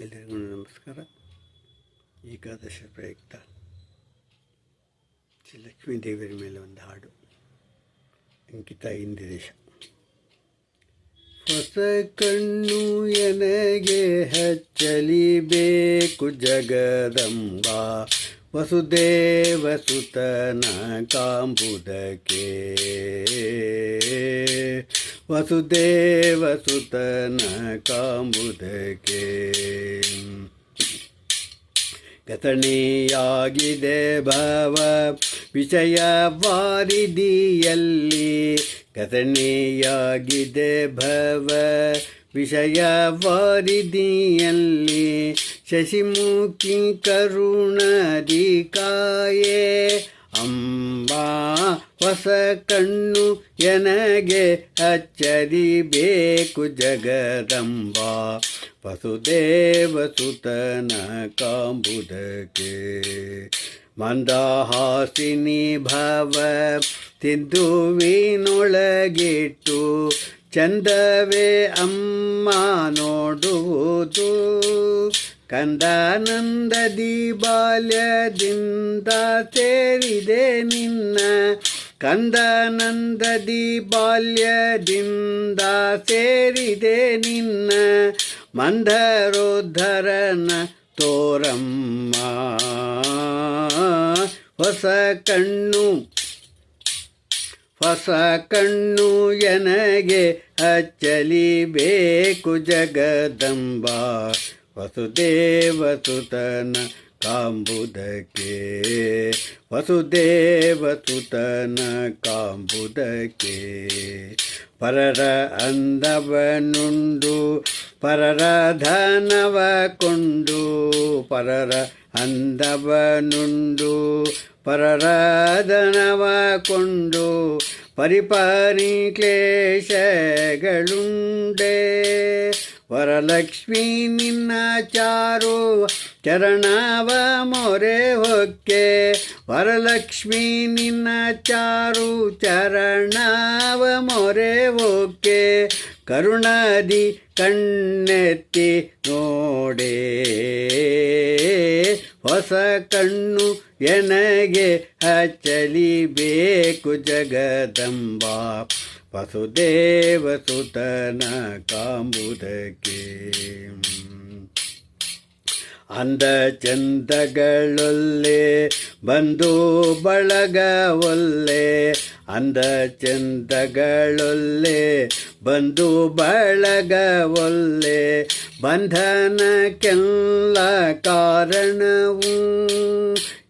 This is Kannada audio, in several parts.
ಎಲ್ಲರಿಗೂ ನಮಸ್ಕಾರ. ಏಕಾದಶಿ ಪ್ರಯುಕ್ತ ಶ್ರೀ ಲಕ್ಷ್ಮೀ ದೇವಿಯ ಮೇಲೆ ಒಂದು ಹಾಡು. ಅಂಕಿತ ಇಂದಿರೇಶ. ಹೊಸ ಕಣ್ಣು ಎನಗೆ ಹಚ್ಚಲಿಬೇಕು ಜಗದಂಬ, ವಸುದೇವ ಸುತನ ಕಾಂಬುದಕ್ಕೆ, ವಸುದೇವ ಸುತನ ಕಾಂಬುದಕ್ಕೆ. ಘಟನೆಯಾಗಿದೆ ಭವ ವಿಷಯ ವಾರಿದಿಯಲ್ಲಿ, ಘಟನೆಯಾಗಿದೆ ಭವ ವಿಷಯ ವಾರಿದಿಯಲ್ಲಿ. ಶಶಿಮುಖಿ ಕರುಣದಿ ಕಾಯೇ ಅಂಬಾ, ಹೊಸ ಕಣ್ಣು ಎನಗೆ ಹಚ್ಚಲಿಬೇಕು ಜಗದಂಬಾ, ವಸುದೇವ ಸುತನ ಕಾಂಬುದಕ್ಕೆ. ಮಂದಹಾಸಿನಿ ಭವ ಸಿಂಧುವಿನೊಳಗಿಟ್ಟು, ಚಂದವೇ ಅಮ್ಮ ನೋಡುವುದು. ಕಂದಾನಂದದಿ ಬಾಲ್ಯದಿಂದ ಸೇರಿದೆ ನಿನ್ನ, ಕಂದಾನಂದದಿ ಬಾಲ್ಯದಿಂದ ಸೇರಿದೆ ನಿನ್ನ. ಮಂದರೋದ್ಧರನ ತೋರಮ್ಮ, ಹೊಸ ಕಣ್ಣು ಹೊಸ ಕಣ್ಣು ಎನಗೆ ಹಚ್ಚಲಿಬೇಕು ಜಗದಂಬಾ, ವಸುದೇವ ಸುತನ ಕಾಂಬುದಕ್ಕೆ, ವಸುದೇವ ಸುತನ ಕಾಂಬುದಕ್ಕೆ. ಪರರ ಅಂದವನುಂಡು ಪರರ ಧನವ ಕೊಂಡು, ಪರರ ಅಂದವನುಂಡು ಪರರ ಧನವ ಕೊಂಡು. ಪರಿಪಾರಿ ಕ್ಲೇಶಗಳುಂಡೆ, ವರಲಕ್ಷ್ಮೀ ನಿನ್ನ ಚಾರು ಚರಣವ ಮೊರೆ ಹೊಕ್ಕೆ, ವರಲಕ್ಷ್ಮೀ ನಿನ್ನ ಚಾರು ಚರಣವ ಮೊರೆ ಹೊಕ್ಕೆ. ಕರುಣದಿ ಕಣ್ಣೆತ್ತಿ ನೋಡೆ, ಹೊಸ ಕಣ್ಣು ಎನಗೆ ಹಚ್ಚಲಿಬೇಕು ಜಗದಂಬಾ, ವಸುದೇವ ಸುತನ ಕಾಂಬುದಕ್ಕೆ. ಅಂದ ಚಂದಗಳೊಲ್ಲೆ ಬಂಧು ಬಳಗವೊಲ್ಲೆ, ಅಂದ ಚಂದಗಳೊಲ್ಲೆ ಬಂಧು ಬಳಗವೊಲ್ಲೆ. ಬಂಧನಕ್ಕೆಲ್ಲ ಕಾರಣವು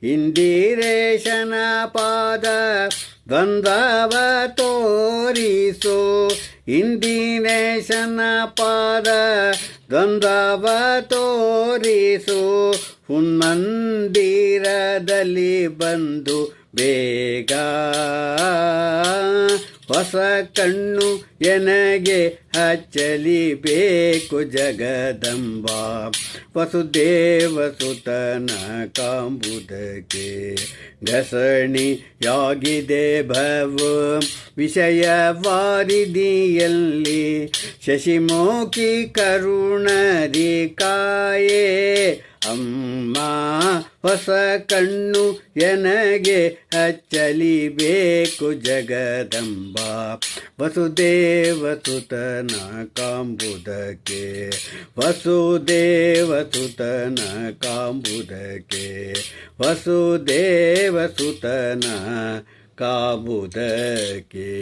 ಇಂದಿರೇಶನ ಪಾದ ದ್ವಂದ್ವವ ತೋರಿಸು, ಇಂದಿರೇಶನ ಪಾದ ದ್ವಂದ್ವವ ತೋರಿಸು. ಹುನ್ಮಂದಿರದಲ್ಲಿ ಬಂದು ಬೇಗ, ಹೊಸ ಕಣ್ಣು ಎನಗೆ ಹಚ್ಚಲಿಬೇಕು ಜಗದಂಬಾ, ವಸುದೇವ ಸುತನ ಕಾಂಬುದಕ್ಕೆ. ಘಸಣಿಯಾಗಿದೆ ಭವ ವಿಷಯ ವಾರಿದಿಯಲ್ಲಿ, ಶಶಿಮುಖಿ ಕರುಣದಿ ಕಾಯೇ ಅಮ್ಮ, ಹೊಸ ಕಣ್ಣು ಎನಗೆ ಹಚ್ಚಲಿಬೇಕು ಜಗದಂಬಾ, ವಸುದೇವ ಸುತನ ಕಾಂಬುದಕ್ಕೆ, ವಸುದೇವ ಸುತನ ಕಾಂಬುದಕ್ಕೆ, ವಸುದೇವ ಸುತನ ಕಾಂಬುದಕ್ಕೆ.